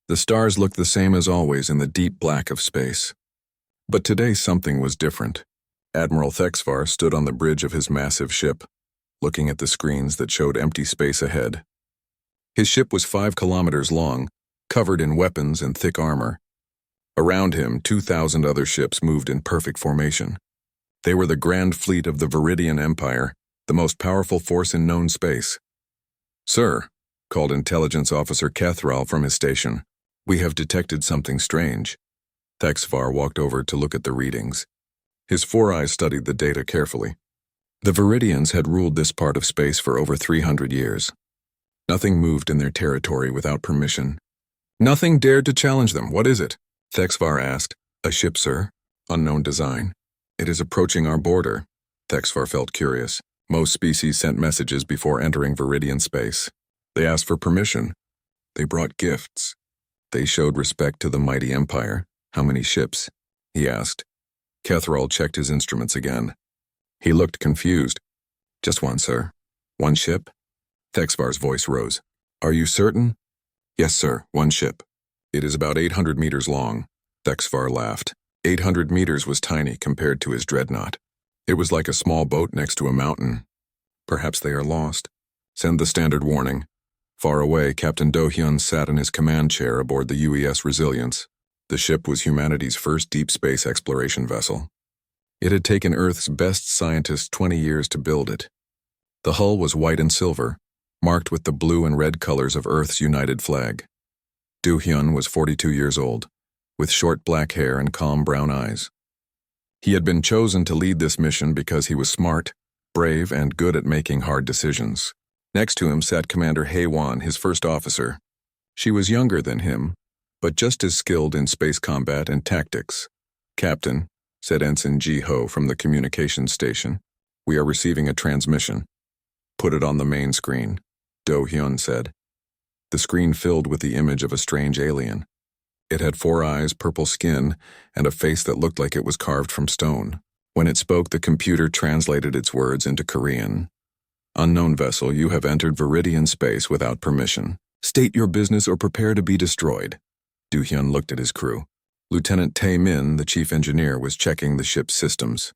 The stars looked the same as always in the deep black of space. But today something was different. Admiral Thexvar stood on the bridge of his massive ship, looking at the screens that showed empty space ahead. His ship was 5 kilometers long, covered in weapons and thick armor. Around him, 2,000 other ships moved in perfect formation. They were the grand fleet of the Viridian Empire, the most powerful force in known space. "Sir," called Intelligence Officer Kethral from his station, "we have detected something strange." Thexvar walked over to look at the readings. His 4 eyes studied the data carefully. The Viridians had ruled this part of space for over 300 years. Nothing moved in their territory without permission. Nothing dared to challenge them. "What is it?" Thexvar asked. "A ship, sir. Unknown design. It is approaching our border." Thexvar felt curious. Most species sent messages before entering Viridian space. They asked for permission. They brought gifts. They showed respect to the mighty empire. "How many ships?" he asked. Kethral checked his instruments again. He looked confused. "Just one, sir." "One ship?" Thexvar's voice rose. "Are you certain?" "Yes, sir, one ship. It is about 800 meters long." Thexvar laughed. 800 meters was tiny compared to his dreadnought. It was like a small boat next to a mountain. "Perhaps they are lost. Send the standard warning." Far away, Captain Do-hyun sat in his command chair aboard the UES Resilience. The ship was humanity's first deep space exploration vessel. It had taken Earth's best scientists 20 years to build it. The hull was white and silver, marked with the blue and red colors of Earth's united flag. Do-hyun was 42 years old, with short black hair and calm brown eyes. He had been chosen to lead this mission because he was smart, brave, and good at making hard decisions. Next to him sat Commander Hae-won, his first officer. She was younger than him, but just as skilled in space combat and tactics. "Captain," said Ensign Ji-ho from the communications station, "we are receiving a transmission." "Put it on the main screen," Do-hyun said. The screen filled with the image of a strange alien. It had 4 eyes, purple skin, and a face that looked like it was carved from stone. When it spoke, the computer translated its words into Korean. "Unknown vessel, you have entered Viridian space without permission. State your business or prepare to be destroyed." Do-hyun looked at his crew. Lieutenant Tae-min, the chief engineer, was checking the ship's systems.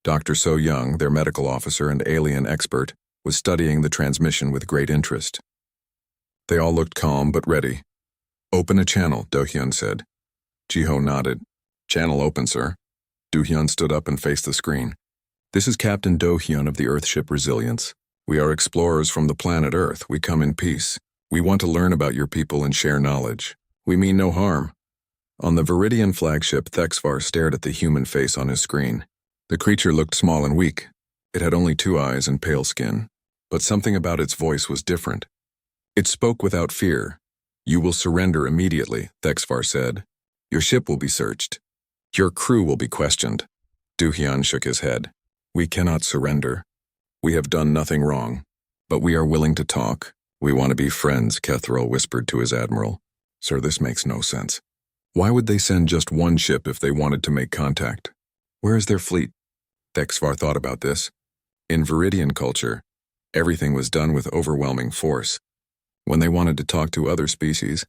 Dr. So-young, their medical officer and alien expert, was studying the transmission with great interest. They all looked calm but ready. "Open a channel," Do-hyun said. Ji-ho nodded. "Channel open, sir." Do-hyun stood up and faced the screen. "This is Captain Do-hyun of the Earthship Resilience. We are explorers from the planet Earth. We come in peace. We want to learn about your people and share knowledge. We mean no harm." On the Viridian flagship, Thexvar stared at the human face on his screen. The creature looked small and weak. It had only 2 eyes and pale skin. But something about its voice was different. It spoke without fear. "You will surrender immediately," Thexvar said. "Your ship will be searched. Your crew will be questioned." Do-hyun shook his head. "We cannot surrender. We have done nothing wrong. But we are willing to talk. We want to be friends," Kethral whispered to his admiral. "Sir, this makes no sense. Why would they send just one ship if they wanted to make contact? Where is their fleet?" Thexvar thought about this. In Viridian culture, everything was done with overwhelming force. When they wanted to talk to other species,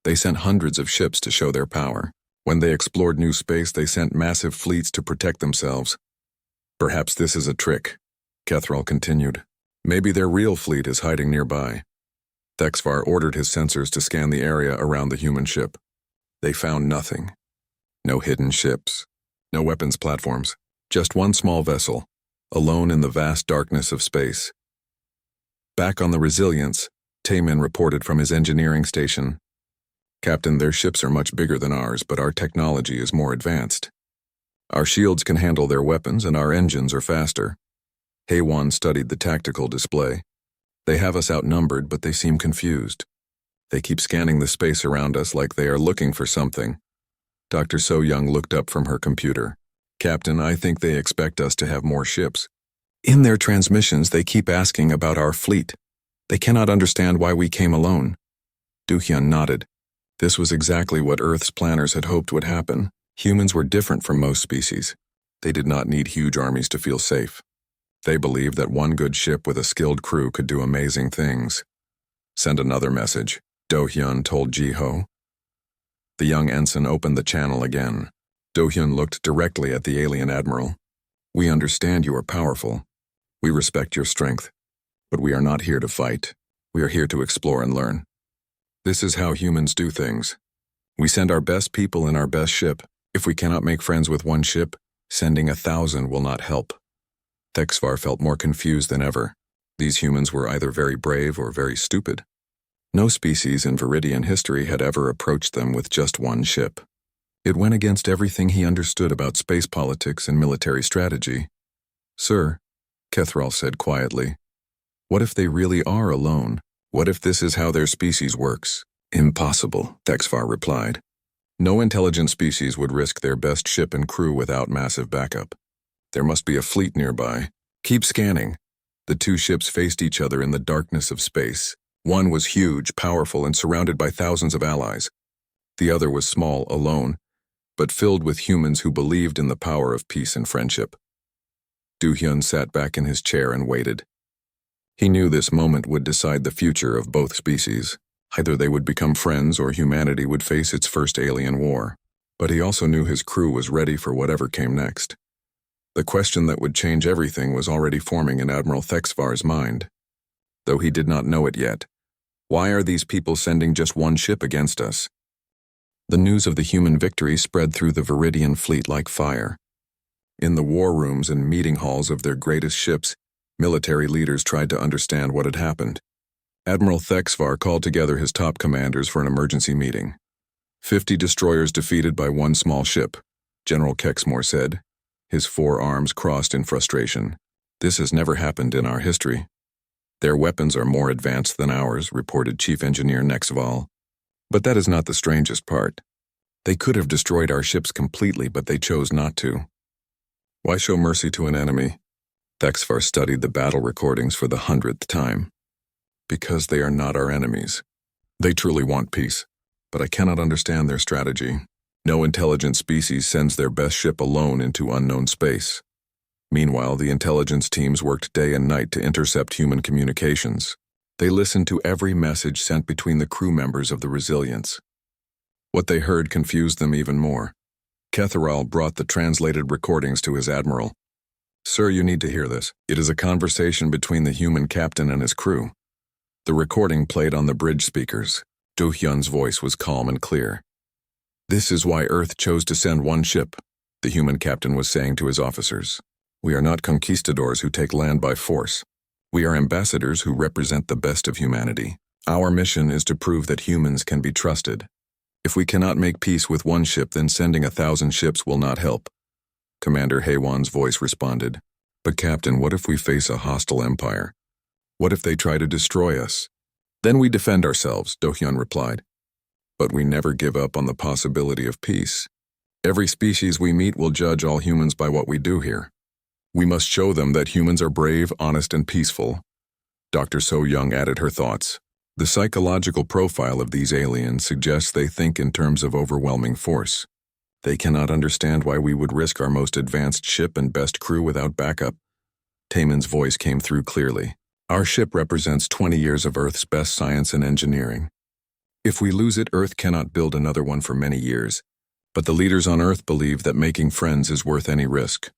they sent hundreds of ships to show their power. When they explored new space, they sent massive fleets to protect themselves. "Perhaps this is a trick," Kethral continued. "Maybe their real fleet is hiding nearby." Thexvar ordered his sensors to scan the area around the human ship. They found nothing. No hidden ships. No weapons platforms. Just one small vessel, alone in the vast darkness of space. Back on the Resilience, Tae-min reported from his engineering station. "Captain, their ships are much bigger than ours, but our technology is more advanced. Our shields can handle their weapons and our engines are faster." Hae-won studied the tactical display. "They have us outnumbered, but they seem confused. They keep scanning the space around us like they are looking for something." Dr. So-young looked up from her computer. "Captain, I think they expect us to have more ships. In their transmissions, they keep asking about our fleet. They cannot understand why we came alone." Do-hyun nodded. This was exactly what Earth's planners had hoped would happen. Humans were different from most species. They did not need huge armies to feel safe. They believed that one good ship with a skilled crew could do amazing things. "Send another message," Do-hyun told Ji-ho. The young ensign opened the channel again. Do-hyun looked directly at the alien admiral. "We understand you are powerful. We respect your strength. But we are not here to fight. We are here to explore and learn. This is how humans do things. We send our best people in our best ship. If we cannot make friends with one ship, sending 1,000 will not help." Thexvar felt more confused than ever. These humans were either very brave or very stupid. No species in Viridian history had ever approached them with just one ship. It went against everything he understood about space politics and military strategy. "Sir," Kethral said quietly, "what if they really are alone? What if this is how their species works?" "Impossible," Thexvar replied. "No intelligent species would risk their best ship and crew without massive backup. There must be a fleet nearby. Keep scanning." The two ships faced each other in the darkness of space. One was huge, powerful, and surrounded by thousands of allies. The other was small, alone, but filled with humans who believed in the power of peace and friendship. Do-hyun sat back in his chair and waited. He knew this moment would decide the future of both species. Either they would become friends or humanity would face its first alien war. But he also knew his crew was ready for whatever came next. The question that would change everything was already forming in Admiral Thexvar's mind. Though he did not know it yet. Why are these people sending just one ship against us? The news of the human victory spread through the Viridian fleet like fire. In the war rooms and meeting halls of their greatest ships, military leaders tried to understand what had happened. Admiral Thexvar called together his top commanders for an emergency meeting. 50 destroyers defeated by one small ship, General Kexmore said, his four arms crossed in frustration. "This has never happened in our history." "Their weapons are more advanced than ours," reported Chief Engineer Nexval. "But that is not the strangest part. They could have destroyed our ships completely, but they chose not to." "Why show mercy to an enemy?" Thexvar studied the battle recordings for the 100th time. "Because they are not our enemies. They truly want peace, but I cannot understand their strategy. No intelligent species sends their best ship alone into unknown space. Meanwhile, the intelligence teams worked day and night to intercept human communications. They listened to every message sent between the crew members of the Resilience. What they heard confused them even more. Kethral brought the translated recordings to his admiral. "Sir, you need to hear this. It is a conversation between the human captain and his crew." The recording played on the bridge speakers. Do-hyun's voice was calm and clear. "This is why Earth chose to send one ship," the human captain was saying to his officers. "We are not conquistadors who take land by force. We are ambassadors who represent the best of humanity. Our mission is to prove that humans can be trusted. If we cannot make peace with one ship, then sending 1,000 ships will not help." Commander Haewon's voice responded. "But Captain, what if we face a hostile empire? What if they try to destroy us?" "Then we defend ourselves," Do-hyun replied. "But we never give up on the possibility of peace. Every species we meet will judge all humans by what we do here. We must show them that humans are brave, honest, and peaceful." Dr. So-young added her thoughts. "The psychological profile of these aliens suggests they think in terms of overwhelming force. They cannot understand why we would risk our most advanced ship and best crew without backup." Taemin's voice came through clearly. "Our ship represents 20 years of Earth's best science and engineering. If we lose it, Earth cannot build another one for many years. But the leaders on Earth believe that making friends is worth any risk."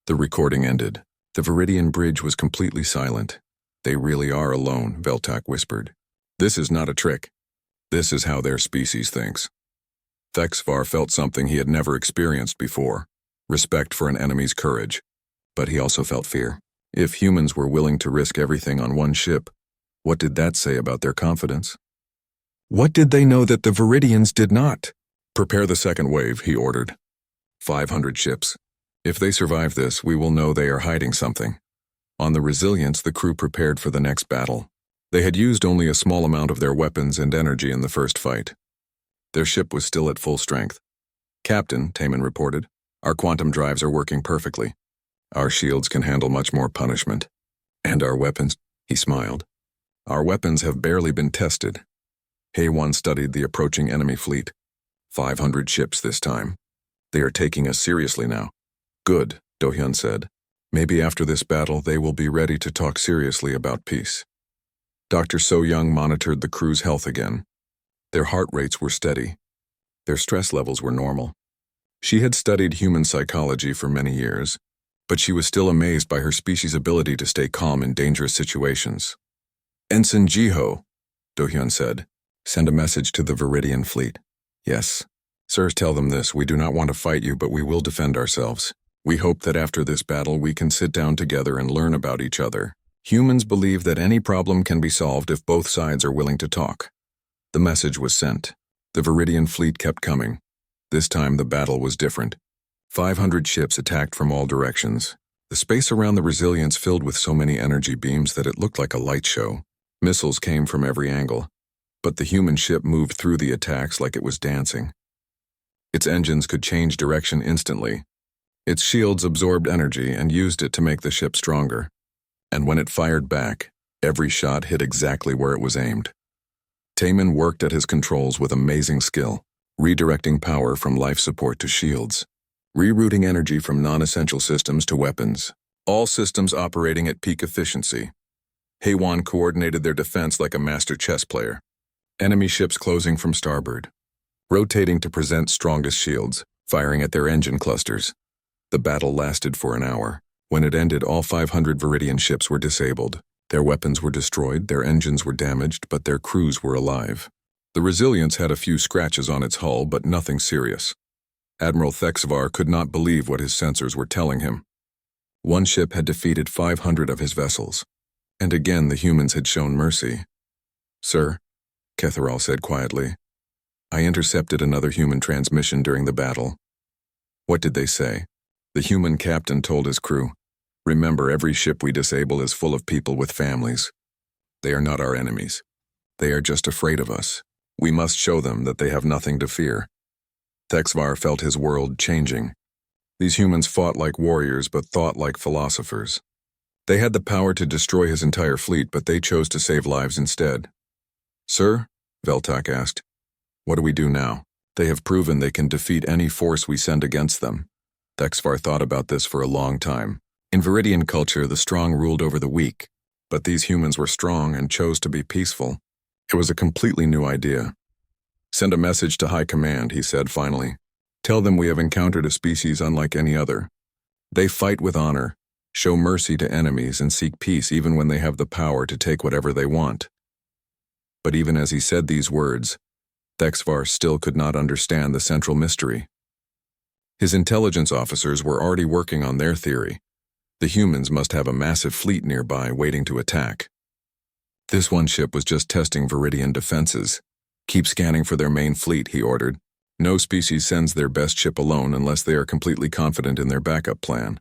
The recording ended. The Viridian bridge was completely silent. "They really are alone," Veltak whispered. "This is not a trick. This is how their species thinks." Thexvar felt something he had never experienced before, respect for an enemy's courage. But he also felt fear. If humans were willing to risk everything on one ship, what did that say about their confidence? What did they know that the Viridians did not? "Prepare the second wave," he ordered. 500 ships. If they survive this, we will know they are hiding something. On the Resilience, the crew prepared for the next battle. They had used only a small amount of their weapons and energy in the first fight. Their ship was still at full strength. "Captain," Taemin reported, "our quantum drives are working perfectly. Our shields can handle much more punishment. And our weapons," he smiled. "Our weapons have barely been tested." Haewon studied the approaching enemy fleet. 500 ships this time. "They are taking us seriously now." "Good," Do-hyun said. "Maybe after this battle they will be ready to talk seriously about peace." Dr. So-young monitored the crew's health again. Their heart rates were steady. Their stress levels were normal. She had studied human psychology for many years, but she was still amazed by her species' ability to stay calm in dangerous situations. "Ensign Jiho," Do-hyun said, "send a message to the Viridian fleet." "Yes. Sir, tell them this. We do not want to fight you, but we will defend ourselves. We hope that after this battle we can sit down together and learn about each other. Humans believe that any problem can be solved if both sides are willing to talk." The message was sent. The Viridian fleet kept coming. This time the battle was different. 500 ships attacked from all directions. The space around the Resilience filled with so many energy beams that it looked like a light show. Missiles came from every angle, but the human ship moved through the attacks like it was dancing. Its engines could change direction instantly. Its shields absorbed energy and used it to make the ship stronger. And when it fired back, every shot hit exactly where it was aimed. Taemin worked at his controls with amazing skill, redirecting power from life support to shields, rerouting energy from non-essential systems to weapons, all systems operating at peak efficiency. Haewon coordinated their defense like a master chess player. Enemy ships closing from starboard, rotating to present strongest shields, firing at their engine clusters. The battle lasted for an hour. When it ended, all 500 Viridian ships were disabled. Their weapons were destroyed, their engines were damaged, but their crews were alive. The Resilience had a few scratches on its hull, but nothing serious. Admiral Thexvar could not believe what his sensors were telling him. One ship had defeated 500 of his vessels. And again the humans had shown mercy. "Sir," Ketharal said quietly, "I intercepted another human transmission during the battle." "What did they say?" The human captain told his crew, "Remember, every ship we disable is full of people with families. They are not our enemies. They are just afraid of us. We must show them that they have nothing to fear." Thexvar felt his world changing. These humans fought like warriors but thought like philosophers. They had the power to destroy his entire fleet, but they chose to save lives instead. "Sir," Veltak asked, "what do we do now? They have proven they can defeat any force we send against them." Thexvar thought about this for a long time. In Viridian culture, the strong ruled over the weak, but these humans were strong and chose to be peaceful. It was a completely new idea. "Send a message to High Command," he said finally. "Tell them we have encountered a species unlike any other. They fight with honor, show mercy to enemies, and seek peace even when they have the power to take whatever they want." But even as he said these words, Thexvar still could not understand the central mystery. His intelligence officers were already working on their theory. The humans must have a massive fleet nearby waiting to attack. This one ship was just testing Viridian defenses. "Keep scanning for their main fleet," he ordered. "No species sends their best ship alone unless they are completely confident in their backup plan."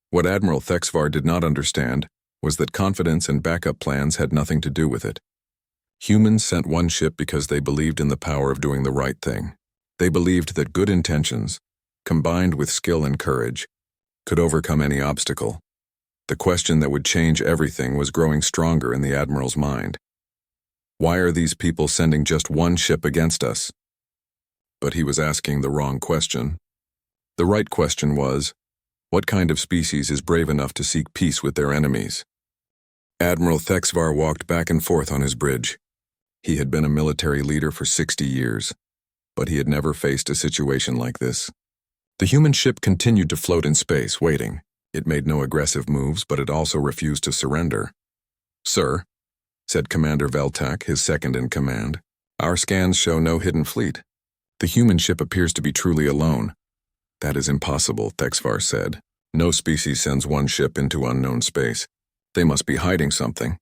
What Admiral Thexvar did not understand was that confidence and backup plans had nothing to do with it. Humans sent one ship because they believed in the power of doing the right thing. They believed that good intentions, combined with skill and courage, could overcome any obstacle. The question that would change everything was growing stronger in the Admiral's mind. Why are these people sending just one ship against us? But he was asking the wrong question. The right question was, what kind of species is brave enough to seek peace with their enemies? Admiral Thexvar walked back and forth on his bridge. He had been a military leader for 60 years, but he had never faced a situation like this. The human ship continued to float in space, waiting. It made no aggressive moves, but it also refused to surrender. "Sir," said Commander Veltak, his second in command, "our scans show no hidden fleet. The human ship appears to be truly alone." "That is impossible," Thexvar said. "No species sends one ship into unknown space. They must be hiding something."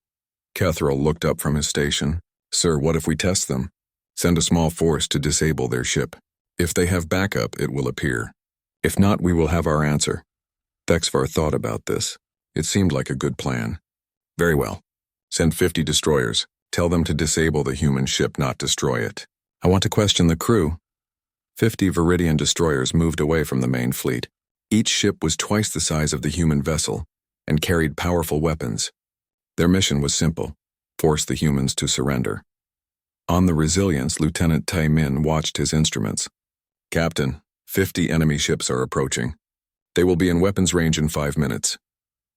Ketharal looked up from his station. "Sir, what if we test them? Send a small force to disable their ship. If they have backup, it will appear. If not, we will have our answer." Thexvar thought about this. It seemed like a good plan. "Very well. Send 50 destroyers. Tell them to disable the human ship, not destroy it. I want to question the crew." 50 Viridian destroyers moved away from the main fleet. Each ship was twice the size of the human vessel and carried powerful weapons. Their mission was simple: force the humans to surrender. On the Resilience, Lieutenant Taemin watched his instruments. "Captain, 50 enemy ships are approaching. They will be in weapons range in 5 minutes."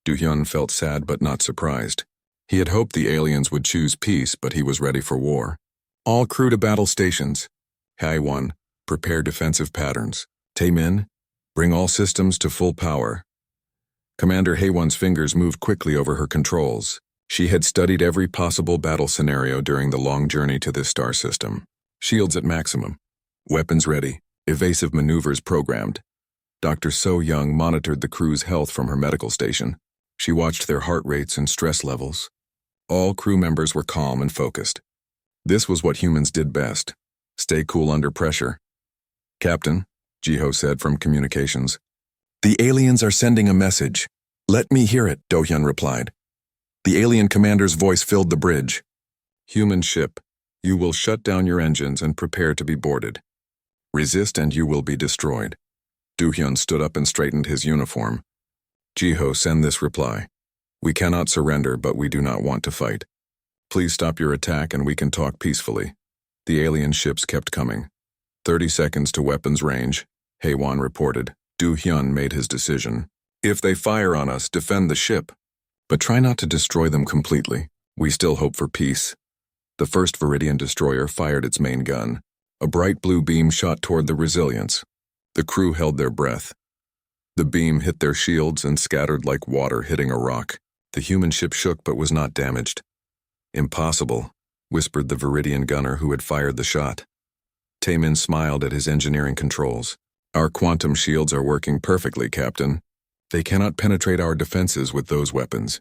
Do-hyun felt sad but not surprised. He had hoped the aliens would choose peace, but he was ready for war. "All crew to battle stations. Haewon, Prepare defensive patterns. Taemin, bring all systems to full power. Commander Haewon's fingers moved quickly over her controls. She had studied every possible battle scenario during the long journey to this star system. Shields at maximum. Weapons ready. Evasive maneuvers programmed. Dr. So Young monitored the crew's health from her medical station. She watched their heart rates and stress levels. All crew members were calm and focused. This was what humans did best. Stay cool under pressure. Captain, Jiho said from communications. The aliens are sending a message. Let me hear it, Do-hyun replied. The alien commander's voice filled the bridge. Human ship, you will shut down your engines and prepare to be boarded. Resist and you will be destroyed. Do-hyun stood up and straightened his uniform. Jiho, send this reply. We cannot surrender, but we do not want to fight. Please stop your attack and we can talk peacefully. The alien ships kept coming. 30 seconds to weapons range, Haewon reported. Do-hyun made his decision. If they fire on us, defend the ship. But try not to destroy them completely. We still hope for peace. The first Viridian destroyer fired its main gun. A bright blue beam shot toward the Resilience. The crew held their breath. The beam hit their shields and scattered like water hitting a rock. The human ship shook but was not damaged. Impossible, whispered the Viridian gunner who had fired the shot. Taemin smiled at his engineering controls. Our quantum shields are working perfectly, Captain. They cannot penetrate our defenses with those weapons.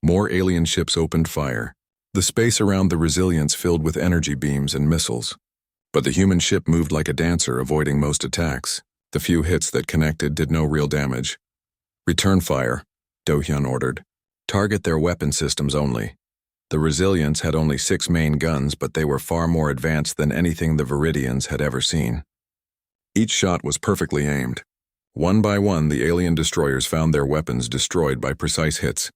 More alien ships opened fire. The space around the Resilience filled with energy beams and missiles. But the human ship moved like a dancer, avoiding most attacks. The few hits that connected did no real damage. Return fire, Do-hyun ordered. Target their weapon systems only. The Resilience had only 6 main guns, but they were far more advanced than anything the Viridians had ever seen. Each shot was perfectly aimed. One by one, the alien destroyers found their weapons destroyed by precise hits.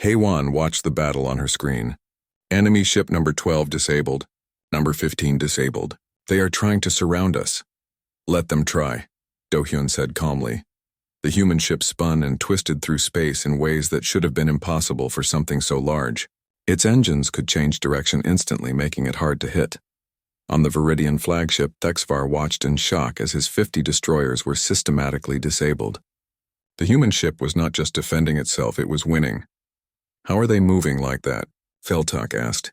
Haewon watched the battle on her screen. Enemy ship number 12 disabled. Number 15 disabled. They are trying to surround us. Let them try, Do-hyun said calmly. The human ship spun and twisted through space in ways that should have been impossible for something so large. Its engines could change direction instantly, making it hard to hit. On the Viridian flagship, Thexvar watched in shock as his 50 destroyers were systematically disabled. The human ship was not just defending itself, it was winning. How are they moving like that? Feltak asked.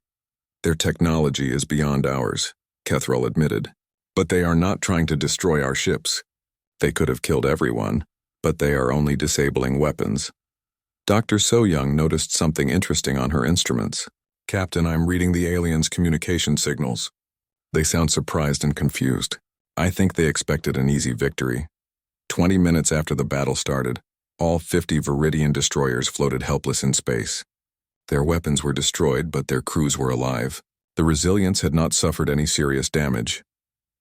Their technology is beyond ours, Kethrel admitted. But they are not trying to destroy our ships. They could have killed everyone, but they are only disabling weapons. Dr. So Young noticed something interesting on her instruments. Captain, I'm reading the aliens' communication signals. They sound surprised and confused. I think they expected an easy victory. 20 minutes after the battle started, all 50 Viridian destroyers floated helpless in space. Their weapons were destroyed, but their crews were alive. The Resilience had not suffered any serious damage.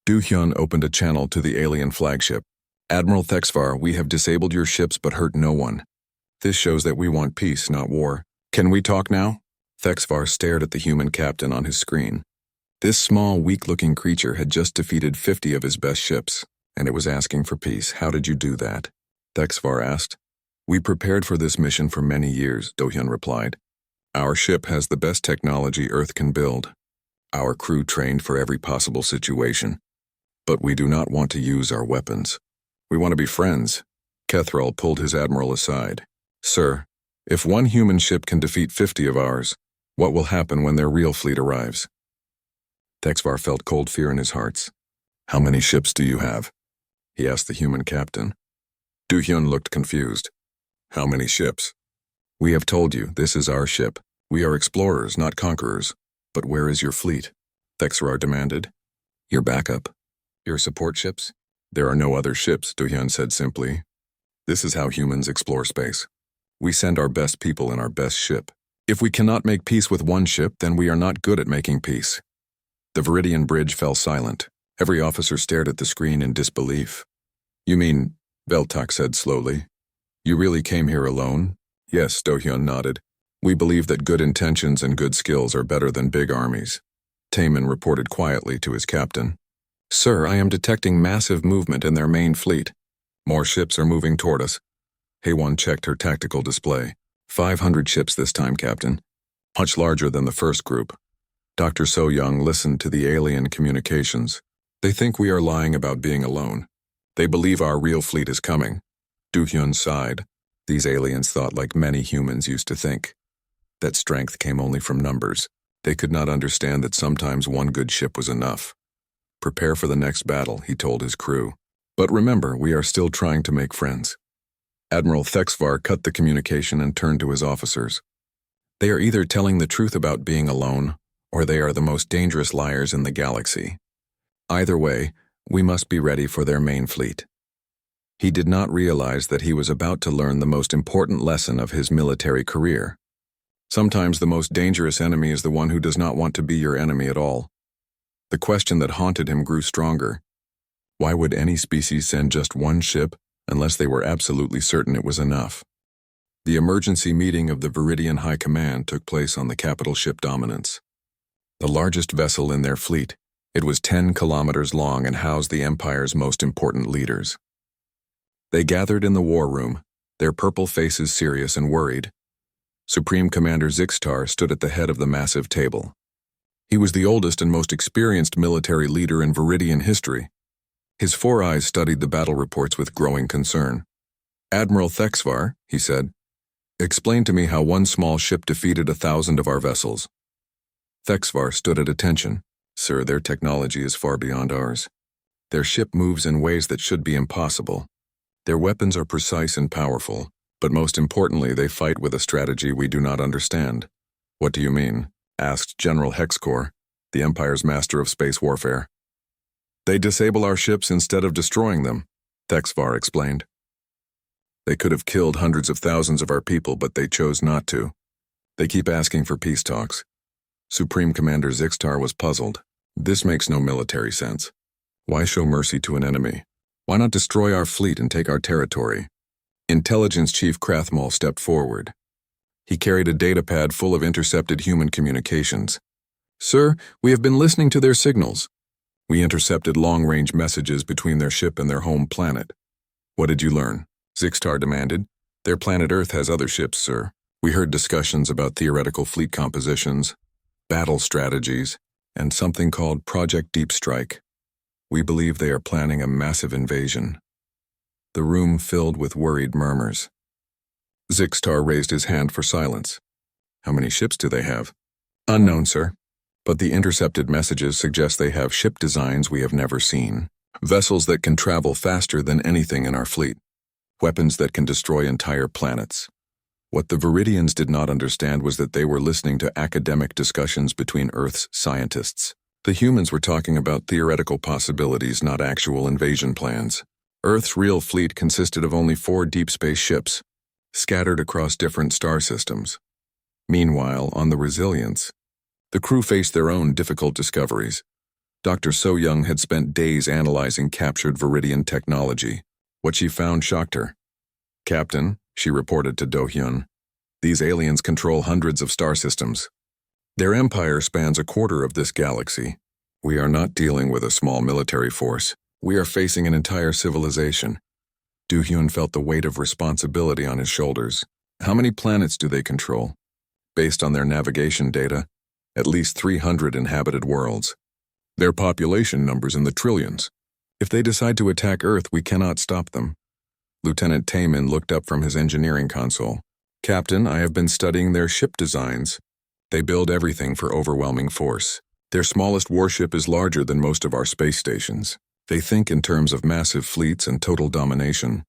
Do-hyun opened a channel to the alien flagship. Admiral Thexvar, we have disabled your ships but hurt no one. This shows that we want peace, not war. Can we talk now? Thexvar stared at the human captain on his screen. This small, weak-looking creature had just defeated 50 of his best ships, and it was asking for peace. How did you do that? Thexvar asked. We prepared for this mission for many years, Do-hyun replied. Our ship has the best technology Earth can build. Our crew trained for every possible situation. But we do not want to use our weapons. We want to be friends. Kethrel pulled his admiral aside. Sir, if one human ship can defeat 50 of ours, what will happen when their real fleet arrives? Thexvar felt cold fear in his heart. How many ships do you have? He asked the human captain. Do-hyun looked confused. How many ships? We have told you, this is our ship. We are explorers, not conquerors. But where is your fleet? Thexvar demanded. Your backup? Your support ships? There are no other ships, Do-hyun said simply. This is how humans explore space. We send our best people in our best ship. If we cannot make peace with one ship, then we are not good at making peace. The Viridian bridge fell silent. Every officer stared at the screen in disbelief. You mean, Veltak said slowly. You really came here alone? Yes, Do-hyun nodded. We believe that good intentions and good skills are better than big armies. Taemin reported quietly to his captain. Sir, I am detecting massive movement in their main fleet. More ships are moving toward us. Haewon checked her tactical display. 500 ships this time, Captain. Much larger than the first group. Dr. So Young listened to the alien communications. They think we are lying about being alone. They believe our real fleet is coming. Do-hyun sighed. These aliens thought like many humans used to think. That strength came only from numbers. They could not understand that sometimes one good ship was enough. Prepare for the next battle, he told his crew. But remember, we are still trying to make friends. Admiral Thexvar cut the communication and turned to his officers. They are either telling the truth about being alone, or they are the most dangerous liars in the galaxy. Either way, we must be ready for their main fleet. He did not realize that he was about to learn the most important lesson of his military career. Sometimes the most dangerous enemy is the one who does not want to be your enemy at all. The question that haunted him grew stronger. Why would any species send just one ship unless they were absolutely certain it was enough? The emergency meeting of the Viridian High Command took place on the capital ship Dominance, the largest vessel in their fleet. It was 10 kilometers long and housed the Empire's most important leaders. They gathered in the war room, their purple faces serious and worried. Supreme Commander Zixtar stood at the head of the massive table. He was the oldest and most experienced military leader in Viridian history. His four eyes studied the battle reports with growing concern. Admiral Thexvar, he said, explain to me how one small ship defeated 1,000 of our vessels. Thexvar stood at attention. Sir, their technology is far beyond ours. Their ship moves in ways that should be impossible. Their weapons are precise and powerful, but most importantly, they fight with a strategy we do not understand. What do you mean? Asked General Hexcore, the Empire's master of space warfare. They disable our ships instead of destroying them, Thexvar explained. They could have killed hundreds of thousands of our people, but they chose not to. They keep asking for peace talks. Supreme Commander Zixtar was puzzled. This makes no military sense. Why show mercy to an enemy? Why not destroy our fleet and take our territory? Intelligence Chief Krathmol stepped forward. He carried a datapad full of intercepted human communications. Sir, we have been listening to their signals. We intercepted long-range messages between their ship and their home planet. What did you learn? Zixtar demanded. Their planet Earth has other ships, sir. We heard discussions about theoretical fleet compositions, battle strategies, and something called Project Deep Strike. We believe they are planning a massive invasion. The room filled with worried murmurs. Zixtar raised his hand for silence. How many ships do they have? Unknown, sir. But the intercepted messages suggest they have ship designs we have never seen. Vessels that can travel faster than anything in our fleet. Weapons that can destroy entire planets. What the Viridians did not understand was that they were listening to academic discussions between Earth's scientists. The humans were talking about theoretical possibilities, not actual invasion plans. Earth's real fleet consisted of only 4 deep space ships, scattered across different star systems. Meanwhile, on the Resilience, the crew faced their own difficult discoveries. Dr. So-Young had spent days analyzing captured Viridian technology. What she found shocked her. Captain, she reported to Do-hyun, these aliens control hundreds of star systems. Their empire spans a quarter of this galaxy. We are not dealing with a small military force. We are facing an entire civilization. Do-hyun felt the weight of responsibility on his shoulders. How many planets do they control? Based on their navigation data, at least 300 inhabited worlds. Their population numbers in the trillions. If they decide to attack Earth, we cannot stop them. Lieutenant Taemin looked up from his engineering console. Captain, I have been studying their ship designs. They build everything for overwhelming force. Their smallest warship is larger than most of our space stations. They think in terms of massive fleets and total domination.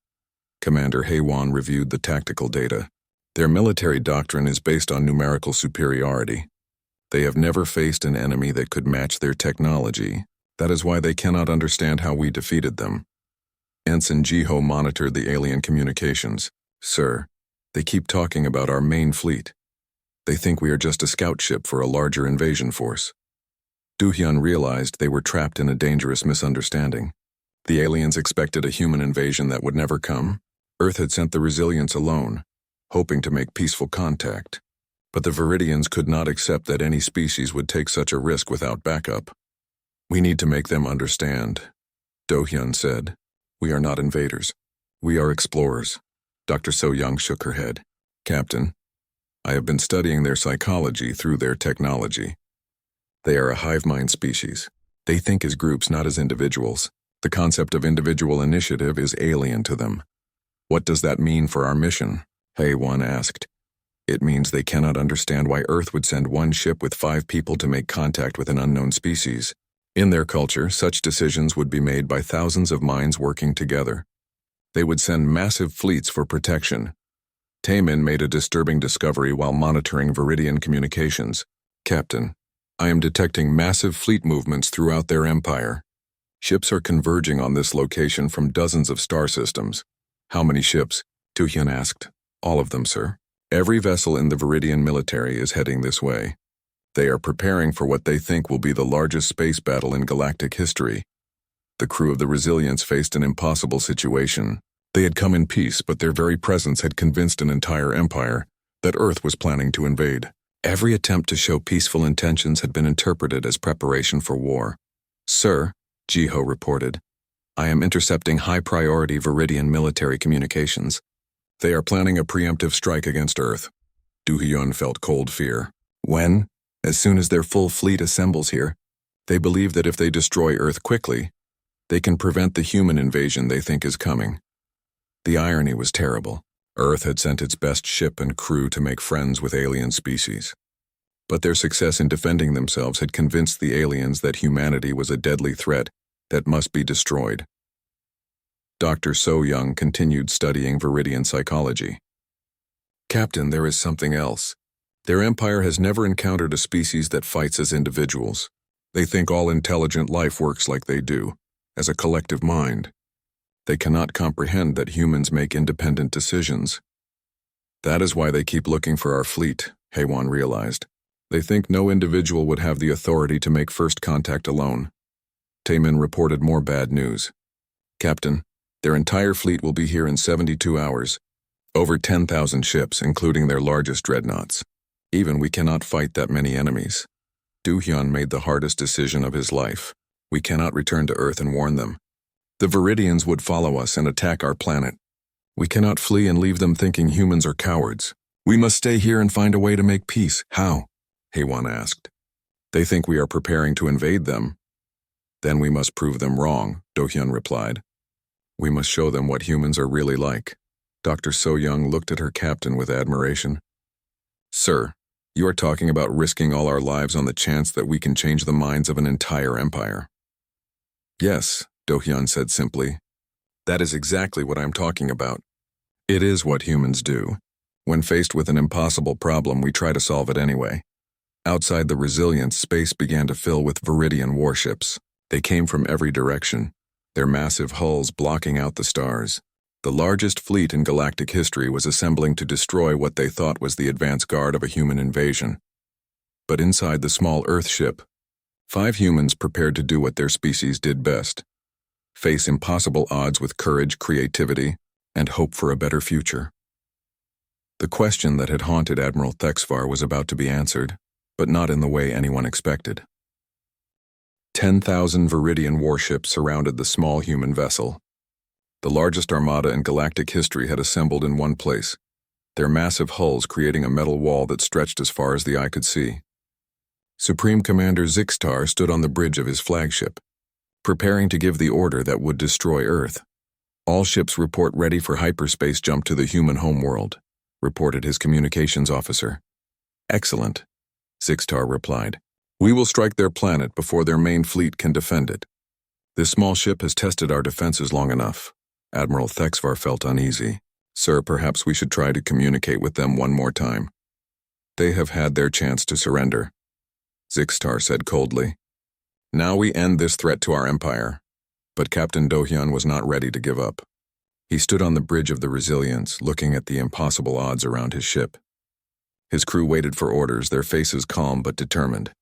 Commander Haewon reviewed the tactical data. Their military doctrine is based on numerical superiority. They have never faced an enemy that could match their technology. That is why they cannot understand how we defeated them. Ensign Jiho monitored the alien communications. Sir, they keep talking about our main fleet. They think we are just a scout ship for a larger invasion force. Do-hyun realized they were trapped in a dangerous misunderstanding. The aliens expected a human invasion that would never come. Earth had sent the Resilience alone, hoping to make peaceful contact. But the Viridians could not accept that any species would take such a risk without backup. We need to make them understand, Do-hyun said. We are not invaders. We are explorers. Dr. So-Young shook her head. Captain, I have been studying their psychology through their technology. They are a hive mind species. They think as groups, not as individuals. The concept of individual initiative is alien to them. What does that mean for our mission? HFY asked. It means they cannot understand why Earth would send one ship with 5 people to make contact with an unknown species. In their culture, such decisions would be made by thousands of minds working together. They would send massive fleets for protection. Taemin made a disturbing discovery while monitoring Viridian communications. Captain, I am detecting massive fleet movements throughout their empire. Ships are converging on this location from dozens of star systems. How many ships? Tuhyun asked. All of them, sir. Every vessel in the Viridian military is heading this way. They are preparing for what they think will be the largest space battle in galactic history. The crew of the Resilience faced an impossible situation. They had come in peace, but their very presence had convinced an entire empire that Earth was planning to invade. Every attempt to show peaceful intentions had been interpreted as preparation for war. Sir, Jiho reported, I am intercepting high-priority Viridian military communications. They are planning a preemptive strike against Earth. Do-hyun felt cold fear. When? As soon as their full fleet assembles here. They believe that if they destroy Earth quickly, they can prevent the human invasion they think is coming. The irony was terrible. Earth had sent its best ship and crew to make friends with alien species. But their success in defending themselves had convinced the aliens that humanity was a deadly threat that must be destroyed. Dr. So Young continued studying Viridian psychology. Captain, there is something else. Their empire has never encountered a species that fights as individuals. They think all intelligent life works like they do, as a collective mind. They cannot comprehend that humans make independent decisions. That is why they keep looking for our fleet, HFY realized. They think no individual would have the authority to make first contact alone. Taemin reported more bad news. Captain, their entire fleet will be here in 72 hours. Over 10,000 ships, including their largest dreadnoughts. Even we cannot fight that many enemies. Do-hyun made the hardest decision of his life. We cannot return to Earth and warn them. The Viridians would follow us and attack our planet. We cannot flee and leave them thinking humans are cowards. We must stay here and find a way to make peace. How? HFY asked. They think we are preparing to invade them. Then we must prove them wrong, Do-hyun replied. We must show them what humans are really like. Dr. So Young looked at her captain with admiration. Sir, you are talking about risking all our lives on the chance that we can change the minds of an entire empire. Yes, Do-hyun said simply. That is exactly what I'm talking about. It is what humans do. When faced with an impossible problem, we try to solve it anyway. Outside the Resilience, space began to fill with Viridian warships. They came from every direction, their massive hulls blocking out the stars. The largest fleet in galactic history was assembling to destroy what they thought was the advance guard of a human invasion. But inside the small Earth ship, 5 humans prepared to do what their species did best. Face impossible odds with courage, creativity, and hope for a better future. The question that had haunted Admiral Thexvar was about to be answered, but not in the way anyone expected. 10,000 Viridian warships surrounded the small human vessel. The largest armada in galactic history had assembled in one place, their massive hulls creating a metal wall that stretched as far as the eye could see. Supreme Commander Zixtar stood on the bridge of his flagship, preparing to give the order that would destroy Earth. All ships report ready for hyperspace jump to the human homeworld, reported his communications officer. Excellent, Zixtar replied. We will strike their planet before their main fleet can defend it. This small ship has tested our defenses long enough. Admiral Thexvar felt uneasy. Sir, perhaps we should try to communicate with them one more time. They have had their chance to surrender, Zixtar said coldly. Now we end this threat to our empire. But Captain Do-hyun was not ready to give up. He stood on the bridge of the Resilience, looking at the impossible odds around his ship. His crew waited for orders, their faces calm but determined.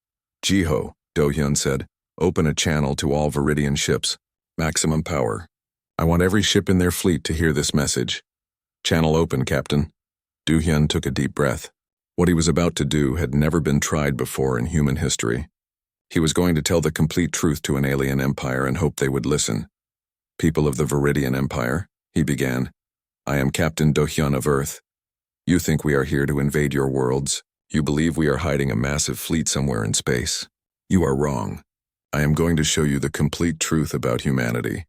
Jiho, Do-hyun said, open a channel to all Viridian ships. Maximum power. I want every ship in their fleet to hear this message. Channel open, Captain. Do-hyun took a deep breath. What he was about to do had never been tried before in human history. He was going to tell the complete truth to an alien empire and hope they would listen. People of the Viridian Empire, he began. I am Captain Do-hyun of Earth. You think we are here to invade your worlds. You believe we are hiding a massive fleet somewhere in space. You are wrong. I am going to show you the complete truth about humanity.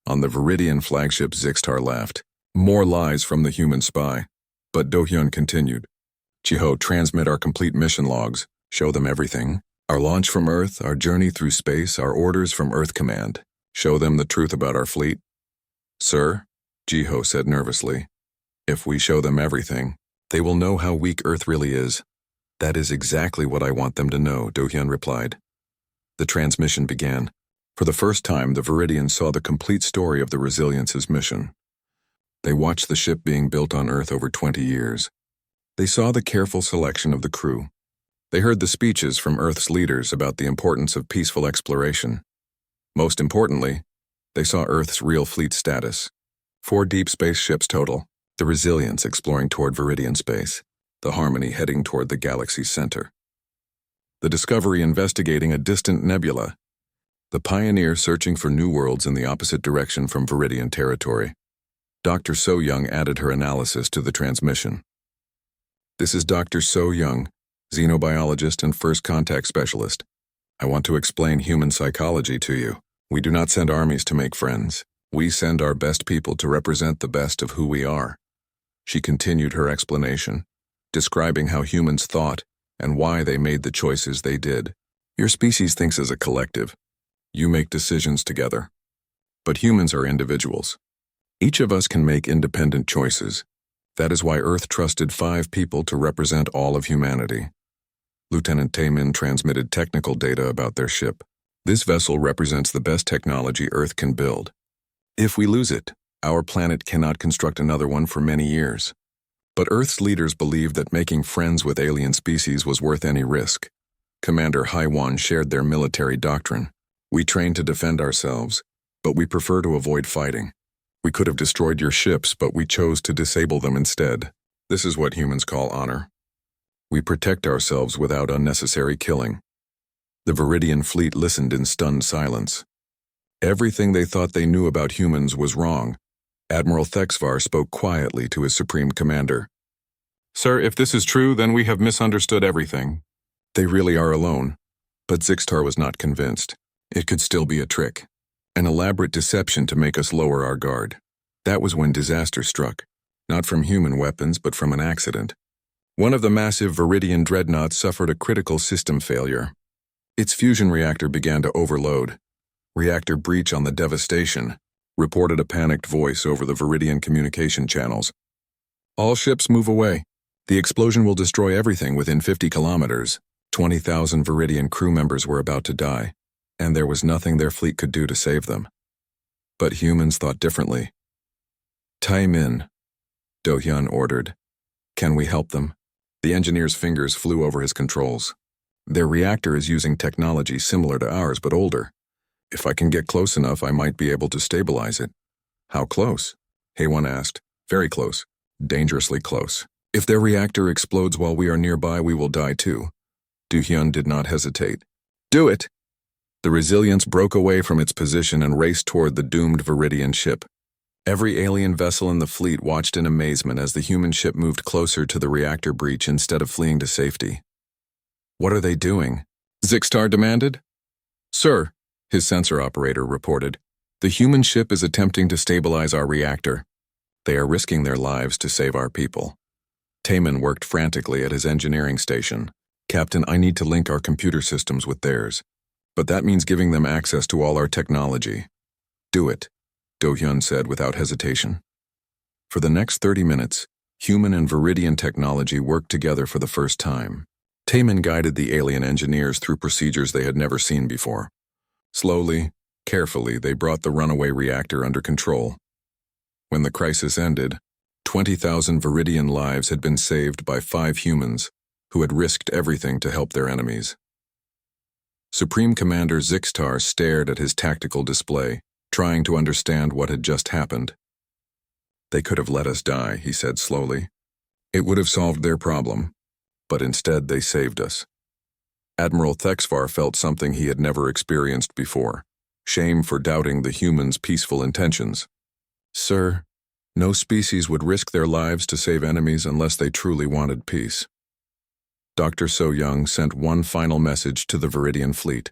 On the Viridian flagship, Zixtar laughed. More lies from the human spy. But Do-hyun continued. Jiho, transmit our complete mission logs. Show them everything. Our launch from Earth, our journey through space, our orders from Earth Command. Show them the truth about our fleet. Sir, Jiho said nervously, if we show them everything, they will know how weak Earth really is. That is exactly what I want them to know, Do-hyun replied. The transmission began. For the first time, the Viridians saw the complete story of the Resilience's mission. They watched the ship being built on Earth over 20 years. They saw the careful selection of the crew. They heard the speeches from Earth's leaders about the importance of peaceful exploration. Most importantly, they saw Earth's real fleet status. 4 deep space ships total, the Resilience exploring toward Viridian space, the Harmony heading toward the galaxy's center, the Discovery investigating a distant nebula, the Pioneer searching for new worlds in the opposite direction from Viridian territory. Dr. So-young added her analysis to the transmission. This is Dr. So-young, xenobiologist and first contact specialist. I want to explain human psychology to you. We do not send armies to make friends. We send our best people to represent the best of who we are. She continued her explanation, describing how humans thought and why they made the choices they did. Your species thinks as a collective. You make decisions together. But humans are individuals. Each of us can make independent choices. That is why Earth trusted 5 people to represent all of humanity. Lieutenant Taemin transmitted technical data about their ship. This vessel represents the best technology Earth can build. If we lose it, our planet cannot construct another one for many years. But Earth's leaders believed that making friends with alien species was worth any risk. Commander Haiwan shared their military doctrine. We train to defend ourselves, but we prefer to avoid fighting. We could have destroyed your ships, but we chose to disable them instead. This is what humans call honor. We protect ourselves without unnecessary killing. The Viridian fleet listened in stunned silence. Everything they thought they knew about humans was wrong. Admiral Thexvar spoke quietly to his supreme commander. Sir, if this is true, then we have misunderstood everything. They really are alone. But Zixtar was not convinced. It could still be a trick. An elaborate deception to make us lower our guard. That was when disaster struck. Not from human weapons, but from an accident. One of the massive Viridian dreadnoughts suffered a critical system failure. Its fusion reactor began to overload. Reactor breach on the Devastation, reported a panicked voice over the Viridian communication channels. All ships move away. The explosion will destroy everything within 50 kilometers. 20,000 Viridian crew members were about to die, and there was nothing their fleet could do to save them. But humans thought differently. Taemin, Do-hyun ordered. Can we help them? The engineer's fingers flew over his controls. Their reactor is using technology similar to ours, but older. If I can get close enough, I might be able to stabilize it. How close? Haewon asked. Very close. Dangerously close. If their reactor explodes while we are nearby, we will die too. Do-hyun did not hesitate. Do it! The Resilience broke away from its position and raced toward the doomed Viridian ship. Every alien vessel in the fleet watched in amazement as the human ship moved closer to the reactor breach instead of fleeing to safety. What are they doing? Zixtar demanded. Sir, his sensor operator reported, the human ship is attempting to stabilize our reactor. They are risking their lives to save our people. Taemin worked frantically at his engineering station. Captain, I need to link our computer systems with theirs. But that means giving them access to all our technology. Do it, Do-hyun said without hesitation. For the next 30 minutes, human and Viridian technology worked together for the first time. Taemin guided the alien engineers through procedures they had never seen before. Slowly, carefully, they brought the runaway reactor under control. When the crisis ended, 20,000 Viridian lives had been saved by 5 humans who had risked everything to help their enemies. Supreme Commander Zixtar stared at his tactical display, trying to understand what had just happened. They could have let us die, he said slowly. It would have solved their problem, but instead they saved us. Admiral Thexvar felt something he had never experienced before, shame for doubting the humans' peaceful intentions. Sir, no species would risk their lives to save enemies unless they truly wanted peace. Dr. So-young sent one final message to the Viridian fleet.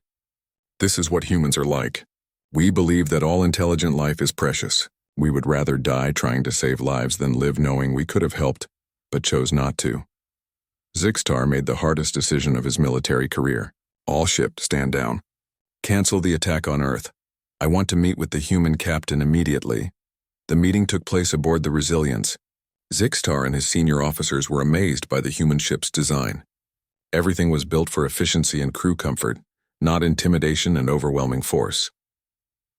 This is what humans are like. We believe that all intelligent life is precious. We would rather die trying to save lives than live knowing we could have helped, but chose not to. Zixtar made the hardest decision of his military career. All ships stand down. Cancel the attack on Earth. I want to meet with the human captain immediately. The meeting took place aboard the Resilience. Zixtar and his senior officers were amazed by the human ship's design. Everything was built for efficiency and crew comfort, not intimidation and overwhelming force.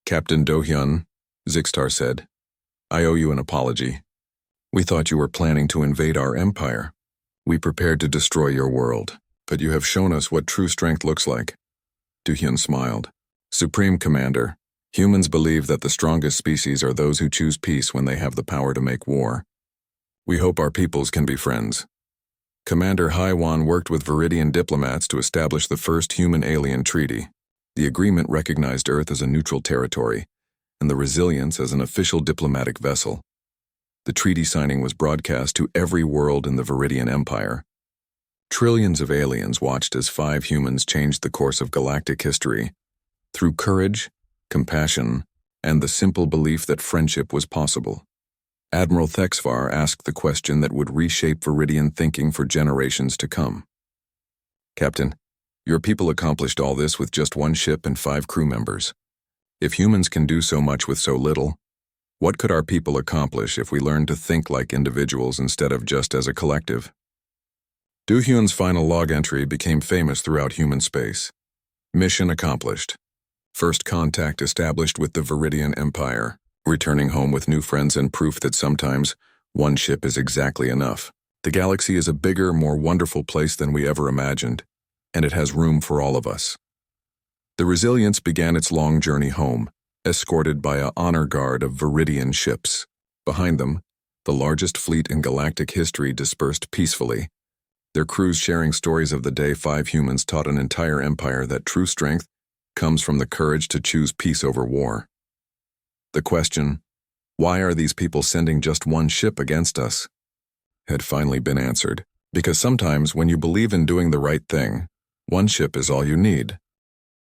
Captain Do-hyun, Zixtar said, I owe you an apology. We thought you were planning to invade our empire. We prepared to destroy your world, but you have shown us what true strength looks like. Do-hyun smiled. Supreme Commander, humans believe that the strongest species are those who choose peace when they have the power to make war. We hope our peoples can be friends. Commander Haiwan worked with Viridian diplomats to establish the first human-alien treaty. The agreement recognized Earth as a neutral territory, and the Resilience as an official diplomatic vessel. The treaty signing was broadcast to every world in the Viridian Empire. Trillions of aliens watched as 5 humans changed the course of galactic history, through courage, compassion, and the simple belief that friendship was possible. Admiral Thexvar asked the question that would reshape Viridian thinking for generations to come. Captain, your people accomplished all this with just 1 ship and 5 crew members. If humans can do so much with so little, what could our people accomplish if we learned to think like individuals instead of just as a collective? Do-hyun's final log entry became famous throughout human space. Mission accomplished. First contact established with the Viridian Empire. Returning home with new friends and proof that sometimes 1 ship is exactly enough. The galaxy is a bigger, more wonderful place than we ever imagined, and it has room for all of us. The Resilience began its long journey home, escorted by an honor guard of Viridian ships. Behind them, the largest fleet in galactic history dispersed peacefully, their crews sharing stories of the day 5 humans taught an entire empire that true strength comes from the courage to choose peace over war. The question, why are these people sending just 1 ship against us, had finally been answered, because sometimes when you believe in doing the right thing, 1 ship is all you need.